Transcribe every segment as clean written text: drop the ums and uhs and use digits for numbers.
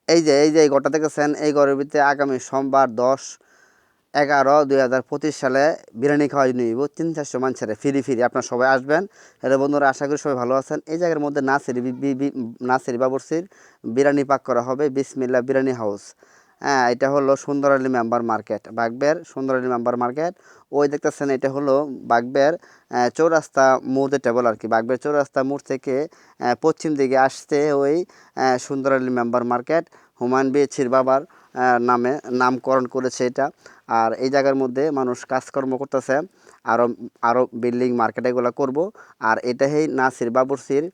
এই যে এই ঘরটা দেখেছেন, এই ঘরের ভিতরে আগামী সোমবার 10/11/2025 সালে বিরিয়ানি খাওয়াই নিব 300-400 মানুষের ফ্রি। আপনার সবাই আসবেন। হ্যালো বন্ধুরা, আশা করি সবাই ভালো আছেন। এই জায়গার মধ্যে নাসির বাবুর্চির বিরিয়ানি পাক করা হবে বিসমিল্লাহ বিরিয়ানি হাউস। হ্যাঁ, এটা হলো সুন্দর আলী মেম্বার মার্কেট, বাগবের সুন্দর আলী মেম্বার মার্কেট। ওই দেখতেছেন এটা হলো বাগবের চৌরাস্তা মোড় যেটা বলে আর কি, বাগবের চৌরাস্তা মোড় থেকে পশ্চিম দিকে আসতে ওই সুন্দর আলী মেম্বার মার্কেট হুমায়ুন বিএছির বাবার নামে নামকরণ করেছে এটা। আর এই জায়গার মধ্যে মানুষ কাজকর্ম করতেছে, আরও আরও বিল্ডিং মার্কেট এগুলো করব। আর এটা এই নাসির বাবুর্চির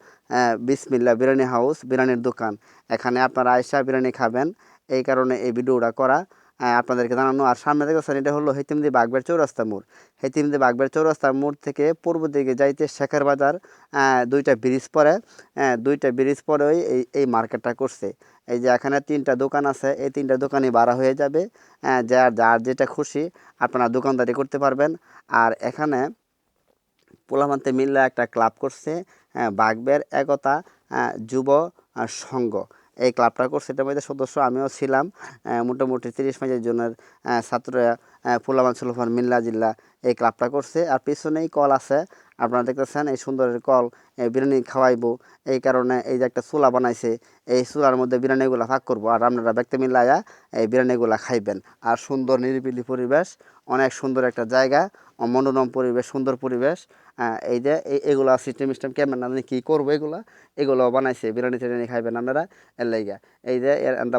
বিসমিল্লা বিরিয়ানি হাউস, বিরিয়ানির দোকান। এখানে আপনারা আয়সা বিরিয়ানি খাবেন, এই কারণে এই ভিডিওটা করা আপনাদেরকে জানানো। আর সামনে দেখেছেন এটা হলো হেতিমদি বাগবের চৌরাস্তা মোড়। হেতিমদি বাগবের চৌরাস্তা মোড় থেকে পূর্ব দিকে যাইতে শেখের বাজার দুইটা ব্রিজ পরে, দুইটা ব্রিজ পরেই এই মার্কেটটা করছে। এই যে এখানে 3টা দোকান আছে, এই 3টা দোকানই ভাড়া হয়ে যাবে। যার যার যেটা খুশি আপনারা দোকানদারি করতে পারবেন। আর এখানে পোলামান্তে মিল্লা একটা ক্লাব করছে, বাগবের একতা যুব সংঘ। এই ক্লাবটা করছে, এটার মধ্যে সদস্য আমিও ছিলাম। মোটামুটি 30-35 জনের ছাত্ররা পোলামান সুলফান মিল্লা জিল্লা এই ক্লাবটা করছে। আর পিছনেই কল আছে, আপনারা দেখতেছেন এই সুন্দরের কল, বিরিয়ানি খাওয়াইবো। এই কারণে এই যে একটা চুলা বানাইছে, এই চুলার মধ্যে বিরিয়ানিগুলো ভাগ করবো, আর আপনারা ব্যক্তি মিল্লাইয়া এই বিরিয়ানিগুলো খাইবেন। আর সুন্দর নিরিবিলি পরিবেশ, অনেক সুন্দর একটা জায়গা, মনোরম পরিবেশ, সুন্দর পরিবেশ। এই যে এগুলা সিস্টেম ক্যামেরা কী করবো, এগুলো বানাইছে বিরিয়ানি টিরিয়ানি খাইবেন আপনারা এর লাইগা। এই যে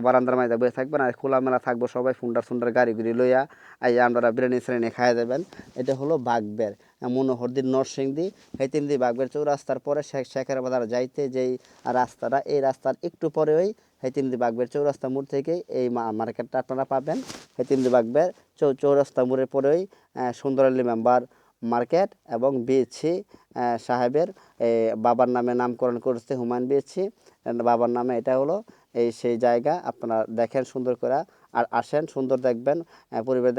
বারান্দার মাঝে বসে থাকবেন আর খোলামেলা থাকবো, সবাই সুন্দর গাড়ি গুড়ি লইয়া এই আপনারা বিরিয়ানি সিরিয়ানি খাইয়া যাবেন। এটা হলো বাগবের মনোহরদী নরসিংদী হেতিমদি বাগবের চৌরাস্তার পরে শেখের বাজার যাইতে যেই রাস্তাটা, এই রাস্তার একটু পরে ওই হেতিমদি বাগবের চৌরাস্তা মোড় থেকে এই মার্কেটটা আপনারা পাবেন। হেতিমদি বাগবের চৌরাস্তা মোড়ের পরেই সুন্দর আলী মেম্বার মার্কেট এবং বিএসসি সাহেবের বাবার নামে নামকরণ করেছে হুমায়ুন বিএসসি বাবার নামে। এটা হলো সেই জায়গা, আপনারা দেখেন সুন্দর করে আর আসেন, সুন্দর দেখবেন পরিবেশ।